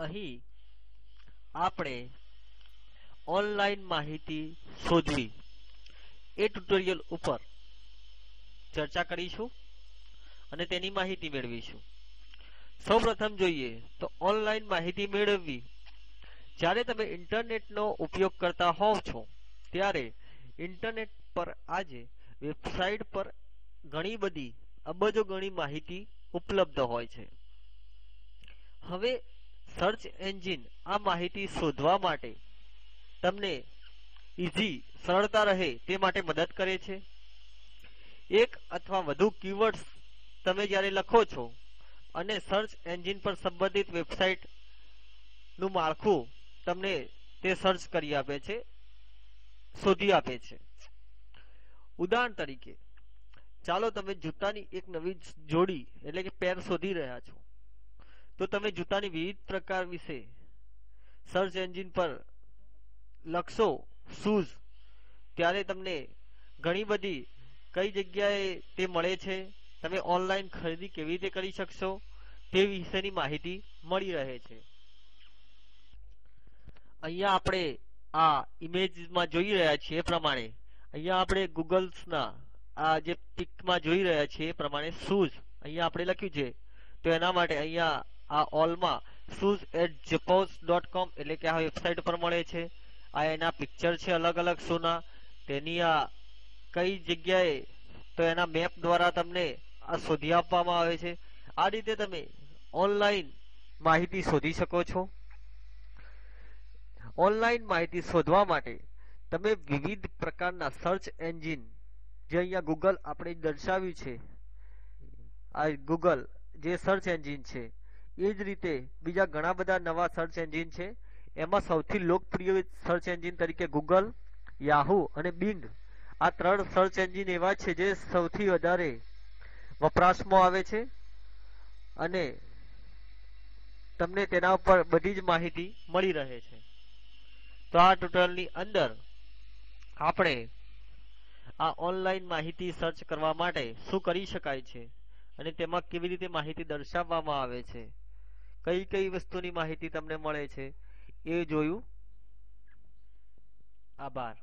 અહીં આપણે ઓનલાઈન માહિતી શોધવી એ ટ્યુટોરિયલ ઉપર ચર્ચા કરીશું અને તેની માહિતી મેળવીશું। સૌપ્રથમ જોઈએ તો ઓનલાઈન માહિતી મેળવવી। જ્યારે તમે ઇન્ટરનેટનો ઉપયોગ કરતા હોવ છો ત્યારે ઇન્ટરનેટ પર આજે વેબસાઇટ પર ઘણી બધી અબજો ગણી માહિતી ઉપલબ્ધ હોય છે। હવે સર્ચ એન્જિન આ માહિતી શોધવા માટે તમને ઈઝી સરળતા રહે તે માટે મદદ કરે છે। એક અથવા વધુ કીવર્ડ્સ તમે જ્યારે લખો છો અને સર્ચ એન્જિન પર સંબંધિત વેબસાઇટ નું માળખું તમને તે સર્ચ કરી આપે છે, શોધી આપે છે। ઉદાહરણ તરીકે ચાલો તમે જૂતાની એક નવી જોડી એટલે કે પેર શોધી રહ્યા છો, તો તમે જૂતાની વિવિધ પ્રકાર વિશે સર્ચ એન્જિન પર લખશો શૂઝ, ત્યારે તમને ઘણી બધી કઈ જગ્યાએ તે મળે છે, તમે ઓનલાઈન ખરીદી કેવી રીતે કરી શકશો તે વિશેની માહિતી મળી રહે છે। અહીંયા આપણે આ ઇમેજમાં જોઈ રહ્યા છીએ એ પ્રમાણે અહીંયા આપણે ગૂગલ્સના આ જે પિકમાં જોઈ રહ્યા છીએ એ પ્રમાણે શૂઝ અહીંયા આપણે લખ્યું છે, તો એના માટે અહીંયા આ ઓલમાં shoes@zappos.com એટલે કે આ વેબસાઇટ પર મળે છે। આ એના પિક્ચર છે અલગ અલગ શોના, તેની આ કઈ જગ્યાએ તો એના મેપ દ્વારા તમને આ શોધી આપવામાં આવે છે। આ રીતે તમે ઓનલાઈન માહિતી શોધી શકો છો। ઓનલાઈન માહિતી શોધવા માટે તમે વિવિધ પ્રકારના સર્ચ એન્જિન જે અહીંયા ગૂગલ આપણે દર્શાવ્યું છે, આ ગૂગલ જે સર્ચ એન્જિન છે એ જ રીતે બીજા ઘણા બધા નવા સર્ચ એન્જિન છે। એમાં સૌથી લોકપ્રિય સર્ચ એન્જિન તરીકે ગૂગલ, યાહૂ અને બિંગ આ ત્રણ સર્ચ એન્જિન એવા છે જે સૌથી વધારે વપરાશમાં આવે છે અને તમને તેના ઉપર બધી જ માહિતી મળી રહે છે। તો આ ટ્યુટોરિયલની અંદર આપણે આ ઓનલાઈન માહિતી સર્ચ કરવા માટે શું કરી શકાય છે અને તેમાં કેવી રીતે માહિતી દર્શાવવામાં આવે છે, કઈ કઈ વસ્તુની માહિતી તમને મળે છે એ જોયું। આભાર।